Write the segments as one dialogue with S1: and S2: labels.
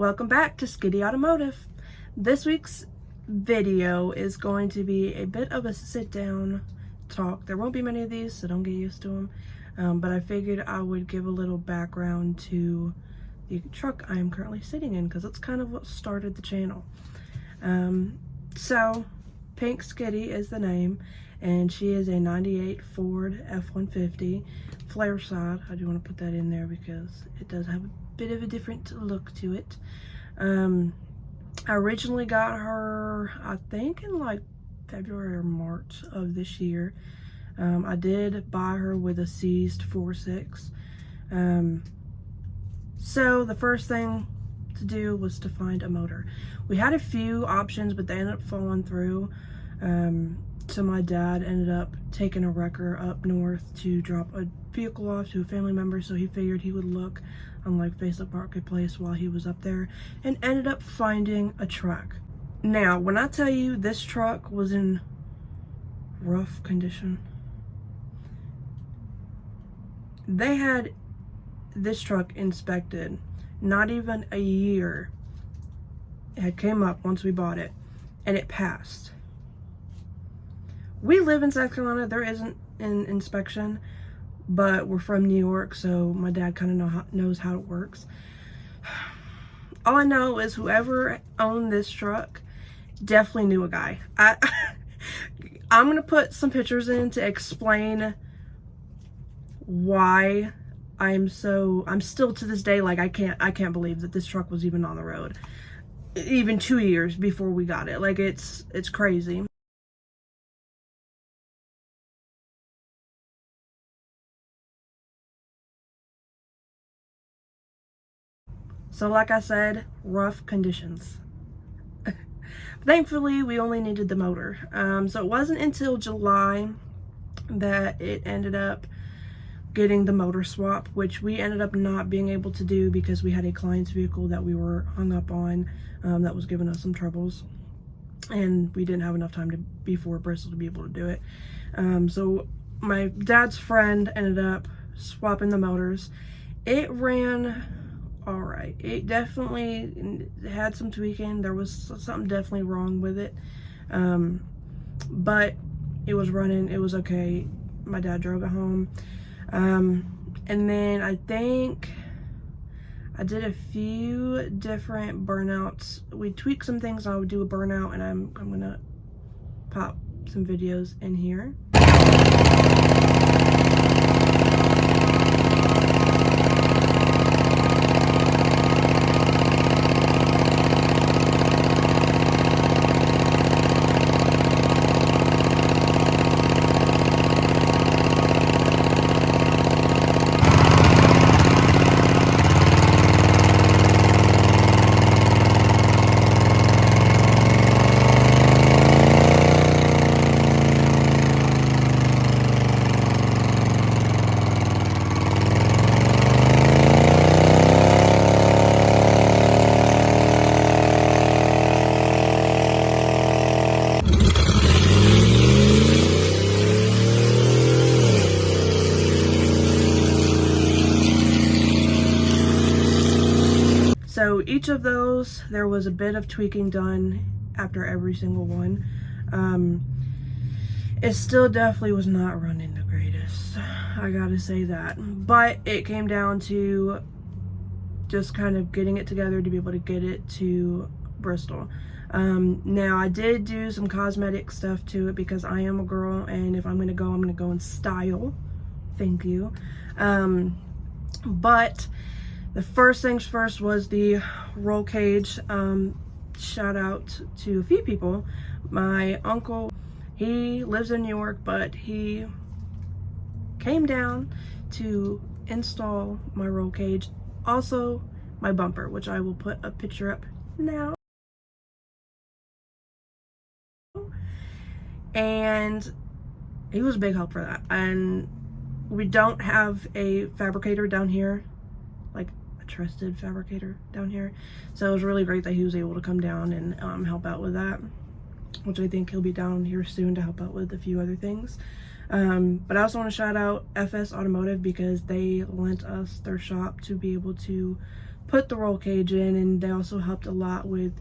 S1: Welcome back to Skiddy Automotive. This week's video is going to be a bit of a sit-down talk. There won't be many of these, so don't get used to them. But I figured I would give a little background to the truck I am currently sitting in, because that's kind of what started the channel. So, Pink Skiddy is the name, and she is a 98 Ford F-150 flare side. I do want to put that in there because it does have a bit of a different look to it. I originally got her, I think, in like February or March of this year. I did buy her with a seized 4.6. So the first thing to do was to find a motor. We had a few options, but they ended up falling through. So my dad ended up taking a wrecker up north to drop a vehicle off to a family member, so he figured he would look on like Facebook Marketplace while he was up there, and ended up finding a truck. Now, when I tell you this truck was in rough condition, they had this truck inspected not even a year. It had came up once we bought it, and it passed. We live in South Carolina. There isn't an inspection, but we're from New York, so my dad kind of knows how it works. All I know is whoever owned this truck definitely knew a guy. I'm gonna put some pictures in to explain why I'm still to this day, like, I can't believe that this truck was even on the road, even 2 years before we got it. Like, it's crazy. So like I said, rough conditions. Thankfully, we only needed the motor. So it wasn't until July that it ended up getting the motor swap, which we ended up not being able to do because we had a client's vehicle that we were hung up on that was giving us some troubles. And we didn't have enough time before Bristol to be able to do it. So my dad's friend ended up swapping the motors. It ran all right. It definitely had some tweaking. There was something definitely wrong with it, but it was running. It was okay. My dad drove it home, and then I think I did a few different burnouts. We tweaked some things. I would do a burnout, and I'm gonna pop some videos in here. So each of those, there was a bit of tweaking done after every single one. It still definitely was not running the greatest, I gotta say that. But it came down to just kind of getting it together to be able to get it to Bristol. Now, I did do some cosmetic stuff to it because I am a girl, and if I'm gonna go in style. Thank you. But the first things first was the roll cage. Shout out to a few people. My uncle, he lives in New York, but he came down to install my roll cage. Also, my bumper, which I will put a picture up now. And he was a big help for that. And we don't have a fabricator down here, like a trusted fabricator down here, so it was really great that he was able to come down and help out with that, which I think he'll be down here soon to help out with a few other things. But I also want to shout out FS Automotive because they lent us their shop to be able to put the roll cage in, and they also helped a lot with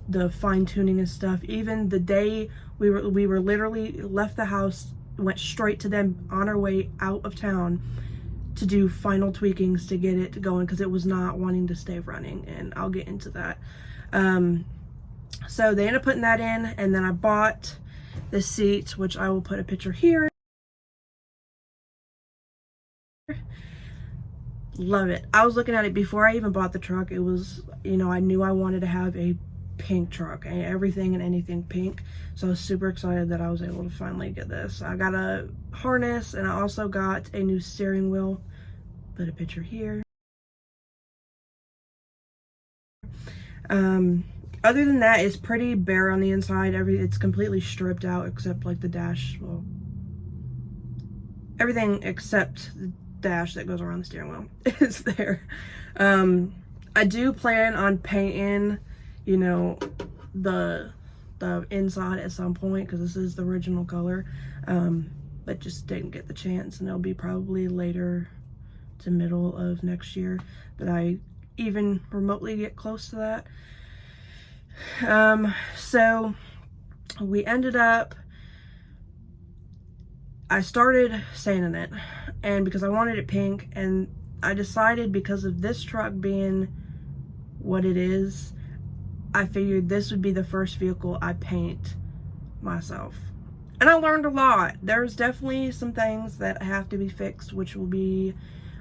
S1: the fine tuning and stuff. Even the day we were literally left the house, went straight to them on our way out of town to do final tweakings to get it going, because it was not wanting to stay running, and I'll get into that. So they ended up putting that in, and then I bought the seat, which I will put a picture here. Love it. I was looking at it before I even bought the truck. It was, you know, I knew I wanted to have a pink truck, and everything and anything pink, so I was super excited that I was able to finally get this. I got a harness, and I also got a new steering wheel. Put a picture here. Other than that, it's pretty bare on the inside. It's completely stripped out except like the dash. Well, everything except the dash that goes around the steering wheel is there. I do plan on painting, you know, the inside at some point, because this is the original color, but just didn't get the chance, and it'll be probably later to middle of next year that I even remotely get close to that. So we ended up, I started sanding it, and because I wanted it pink, and I decided, because of this truck being what it is, I figured this would be the first vehicle I paint myself. And I learned a lot. There's definitely some things that have to be fixed, which will be,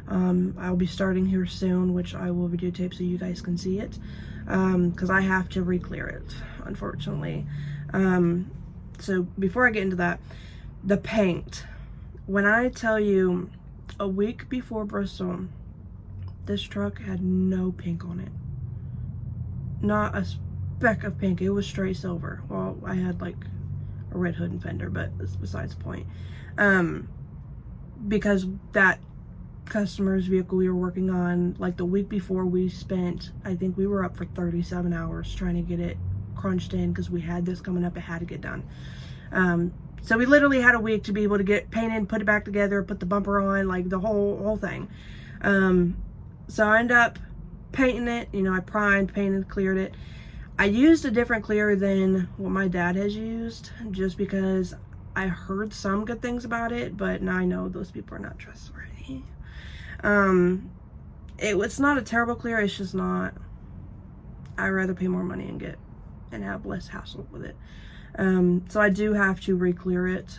S1: I'll be starting here soon, which I will videotape so you guys can see it, because I have to re-clear it, unfortunately. So before I get into that, the paint. When I tell you, a week before Bristol, this truck had no pink on it. Not a speck of pink. It was straight silver. Well, I had like a red hood and fender, but that's besides the point. Because that customer's vehicle we were working on, like the week before, we spent, I think we were up for 37 hours trying to get it crunched in, because we had this coming up, it had to get done. So we literally had a week to be able to get painted, put it back together, put the bumper on, like the whole thing. So I ended up painting it, you know, I primed, painted, cleared it. I used a different clear than what my dad has used, just because I heard some good things about it, but now I know those people are not trustworthy. It's not a terrible clear, it's just not, I'd rather pay more money and have less hassle with it. So I do have to re-clear it,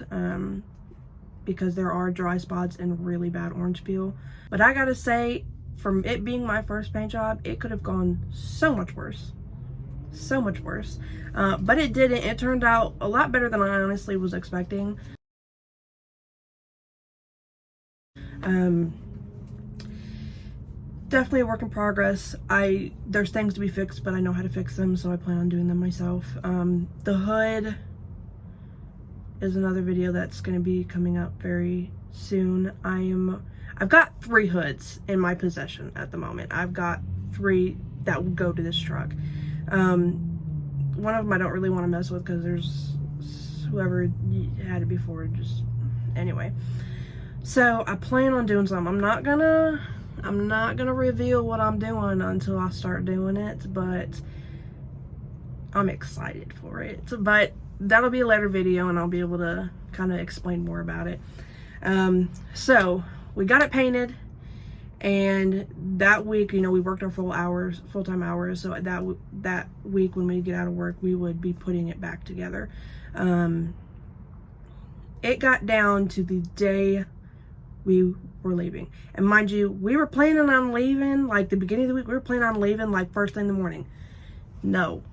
S1: because there are dry spots and really bad orange peel. But I gotta say, from it being my first paint job, it could have gone so much worse. So much worse. But it didn't. It turned out a lot better than I honestly was expecting. Definitely a work in progress. There's things to be fixed, but I know how to fix them, so I plan on doing them myself. The hood is another video that's going to be coming up very soon. I've got 3 hoods in my possession at the moment. I've got 3 that will go to this truck. One of them I don't really want to mess with, because there's whoever had it before, just anyway. So I plan on doing something. I'm not gonna reveal what I'm doing until I start doing it, but I'm excited for it. But that'll be a later video, and I'll be able to kind of explain more about it. So we got it painted, and that week, you know, we worked our full-time hours. So that week, when we get out of work, we would be putting it back together. It got down to the day we were leaving, and mind you, we were planning on leaving like the beginning of the week. We were planning on leaving like first thing in the morning. Nope.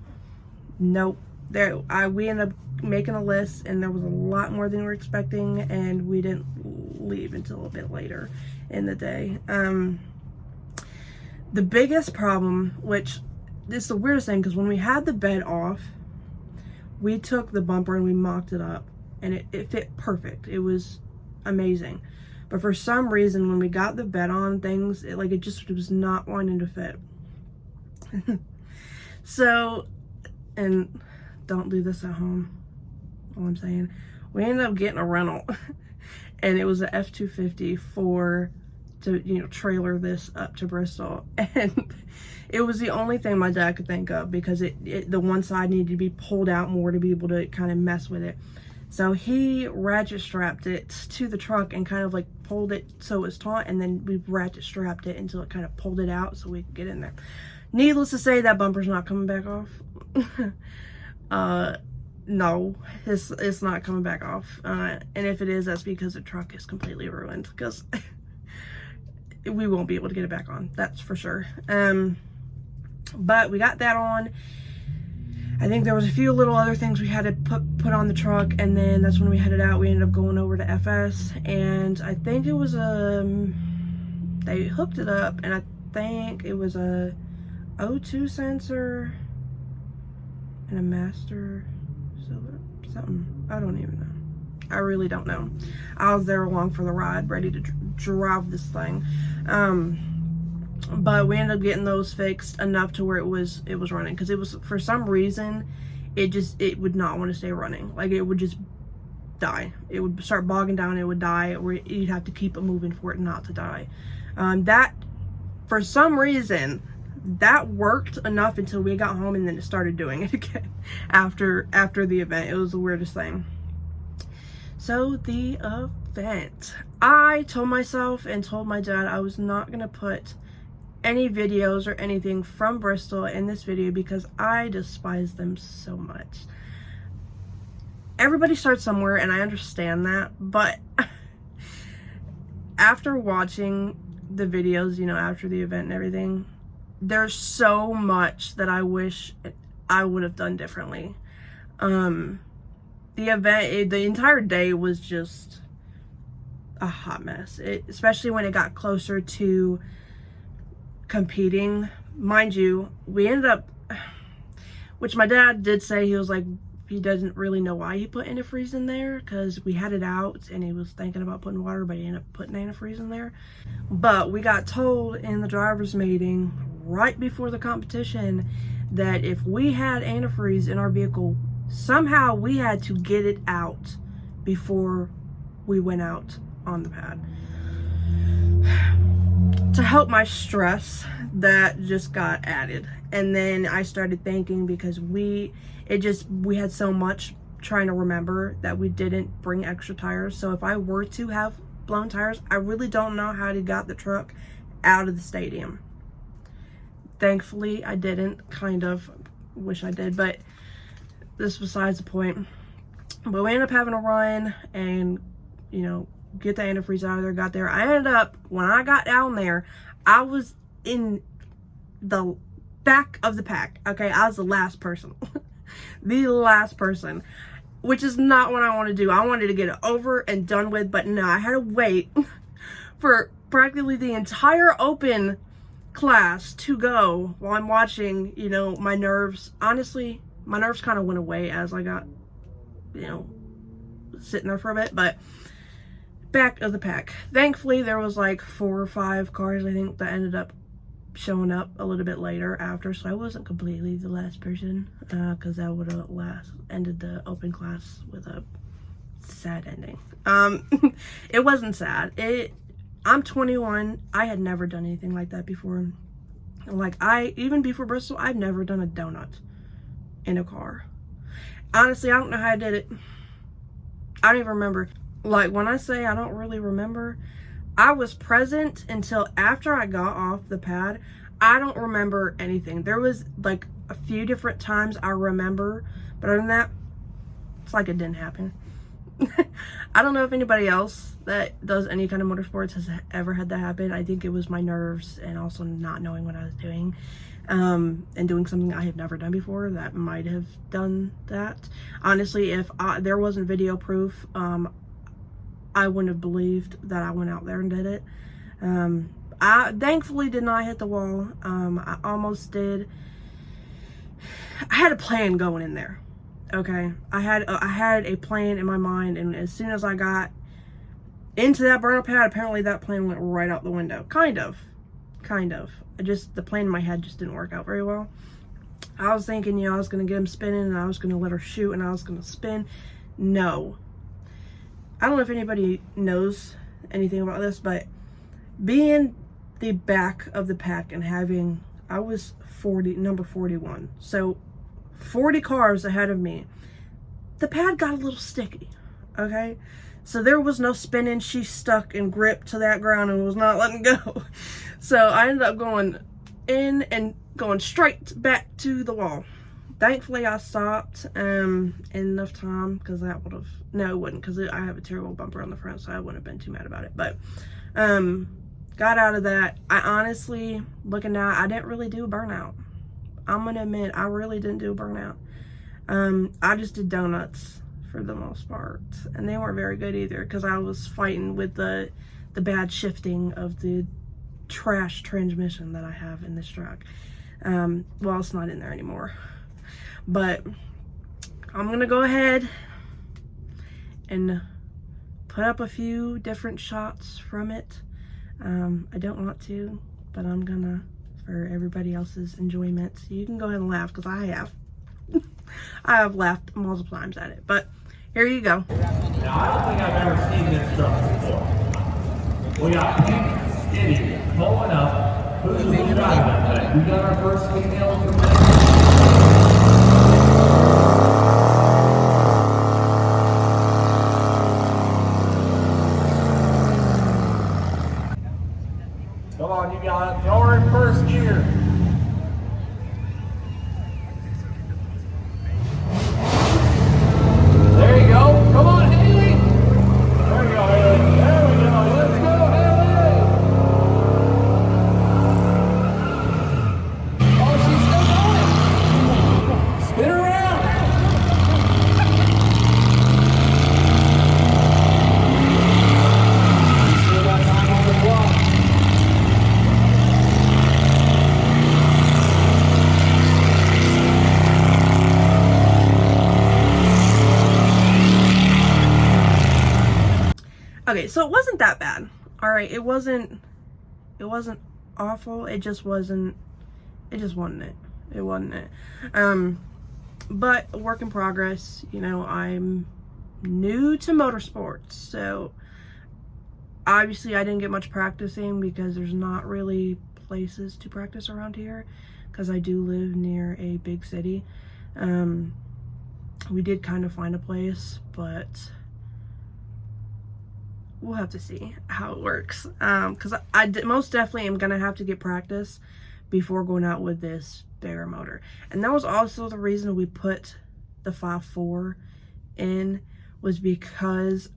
S1: We ended up making a list, and there was a lot more than we were expecting, and we didn't leave until a bit later in the day. The biggest problem, which is the weirdest thing, because when we had the bed off, we took the bumper and we mocked it up, and it fit perfect. It was amazing. But for some reason, when we got the bed on, it just was not wanting to fit. So, and don't do this at home, all I'm saying. We ended up getting a rental, and it was an F-250 to, you know, trailer this up to Bristol. And It was the only thing my dad could think of, because the one side needed to be pulled out more to be able to kind of mess with it. So he ratchet strapped it to the truck and kind of like pulled it so it was taut, and then we ratchet strapped it until it kind of pulled it out so we could get in there. Needless to say, that bumper's not coming back off. No, it's not coming back off. And if it is, that's because the truck is completely ruined, because we won't be able to get it back on, that's for sure. But we got that on. I think there was a few little other things we had to put on the truck, and then that's when we headed out. We ended up going over to FS, and I think it was they hooked it up, and I think it was a O2 sensor and a master something. I don't even know. I really don't know. I was there along for the ride, ready to drive this thing. But we ended up getting those fixed enough to where it was running, because it was, for some reason, it would not want to stay running. Like, it would just die. It would start bogging down, it would die, or you'd have to keep it moving for it not to die. That, for some reason, that worked enough until we got home, and then it started doing it again after the event. It was the weirdest thing. So the event, I told myself and told my dad I was not gonna put any videos or anything from Bristol in this video, because I despise them so much. Everybody starts somewhere, and I understand that, but after watching the videos, you know, after the event and everything, there's so much that I wish I would have done differently. The event, the entire day was just a hot mess, especially when it got closer to competing. Mind you, we ended up, which my dad did say, he was like, he doesn't really know why he put antifreeze in there, because we had it out and he was thinking about putting water, but he ended up putting antifreeze in there. But we got told in the driver's meeting right before the competition that if we had antifreeze in our vehicle, somehow we had to get it out before we went out on the pad. To help my stress, that just got added. And then I started thinking, because we had so much trying to remember, that we didn't bring extra tires. So if I were to have blown tires, I really don't know how to got the truck out of the stadium. Thankfully I didn't, kind of wish I did, but this was besides the point. But we ended up having a run and, you know, get the antifreeze out of there. Got there. I ended up, when I got down there, I was in the back of the pack. Okay, I was the last person. The last person, which is not what I want to do. I wanted to get it over and done with, but no, I had to wait for practically the entire open class to go while I'm watching, you know, my nerves. Honestly, my nerves kind of went away as I got, you know, sitting there for a bit, but back of the pack. Thankfully, there was like 4 or 5 cars, I think, that ended up showing up a little bit later after, so I wasn't completely the last person, because that would have ended the open class with a sad ending. It wasn't sad. I'm 21. I had never done anything like that before. Like, even before Bristol, I've never done a donut in a car. Honestly, I don't know how I did it. I don't even remember. Like, when I say I don't really remember, I was present until after I got off the pad. I don't remember anything. There was like a few different times I remember, but other than that, it's like it didn't happen. I don't know if anybody else that does any kind of motorsports has ever had that happen. I think it was my nerves and also not knowing what I was doing, and doing something I have never done before that might have done that. Honestly, if there wasn't video proof, I wouldn't have believed that I went out there and did it. I thankfully did not hit the wall. I almost did. I had a plan going in there. Okay, I had a plan in my mind, and as soon as I got into that burnout pad, apparently that plan went right out the window. Kind of. The plan in my head just didn't work out very well. I was thinking, you know, I was gonna get him spinning, and I was gonna let her shoot, and I was gonna spin. No. I don't know if anybody knows anything about this, but being the back of the pack and having I was number 41. So 40 cars ahead of me. The pad got a little sticky, okay? So there was no spinning. She stuck and gripped to that ground and was not letting go. So I ended up going in and going straight back to the wall. Thankfully, I stopped in enough time, because that would have, no, it wouldn't, because I have a terrible bumper on the front, so I wouldn't have been too mad about it. But got out of that. I honestly, looking now, I didn't really do a burnout. I'm gonna admit, I really didn't do a burnout. I just did donuts for the most part, and they weren't very good either, because I was fighting with the bad shifting of the trash transmission that I have in this truck. Well, it's not in there anymore. But I'm gonna go ahead and put up a few different shots from it. I don't want to, but I'm gonna, for everybody else's enjoyment. You can go ahead and laugh, because I have. I have laughed multiple times at it, but here you go.
S2: Now, I don't think I've ever seen this truck before. We got Pink Skiddy pulling up. Who's driving that thing? We got our first female from there. Come on, you got it. You're in first gear. There you go. Come on, Haley. There you go, Haley. There we go. Let's go, Haley. Oh, she's still going. Spin her around. Still got time on the clock.
S1: Okay, so it wasn't that bad. All right, it wasn't awful. It just wasn't it. It wasn't it. But a work in progress. You know, I'm new to motorsports, so obviously I didn't get much practicing, because there's not really places to practice around here, because I do live near a big city. We did kind of find a place, but we'll have to see how it works, because I most definitely am gonna have to get practice before going out with this bigger motor. And that was also the reason we put the 5.4 in, was because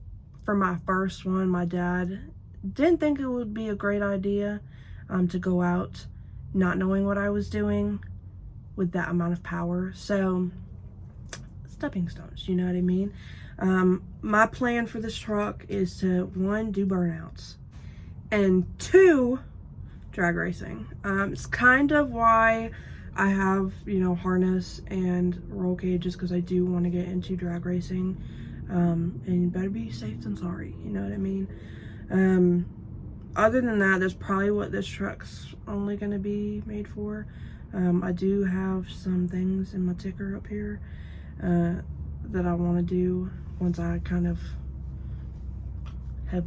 S1: for my first one, my dad didn't think it would be a great idea to go out not knowing what I was doing with that amount of power. So stepping stones, you know what I mean? My plan for this truck is to, 1, do burnouts, and 2, drag racing. It's kind of why I have, you know, harness and roll cages, because I do want to get into drag racing. And better be safe than sorry, you know what I mean? Other than that, that's probably what this truck's only going to be made for. I do have some things in my ticker up here that I want to do once I kind of have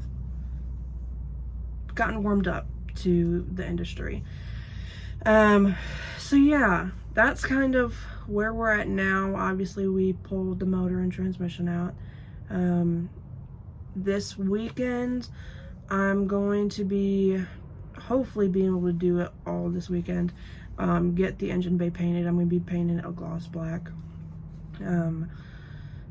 S1: gotten warmed up to the industry. So yeah, that's kind of where we're at now. Obviously, we pulled the motor and transmission out. This weekend, I'm going to be hopefully being able to do it all this weekend. Get the engine bay painted. I'm going to be painting it a gloss black.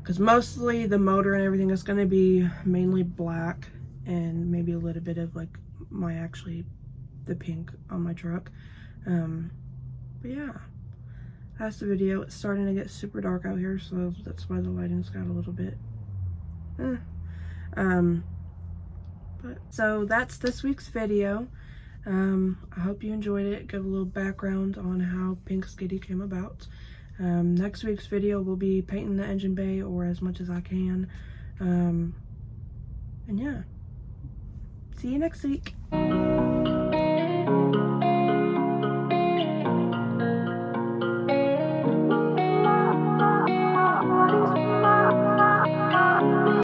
S1: Because mostly the motor and everything is going to be mainly black, and maybe a little bit of like the pink on my truck. But yeah, that's the video. It's starting to get super dark out here, so that's why the lighting's got a little bit but so that's this week's video. I hope you enjoyed it. Give a little background on how Pink Skiddy came about. Next week's video will be painting the engine bay, or as much as I can. And yeah, see you next week.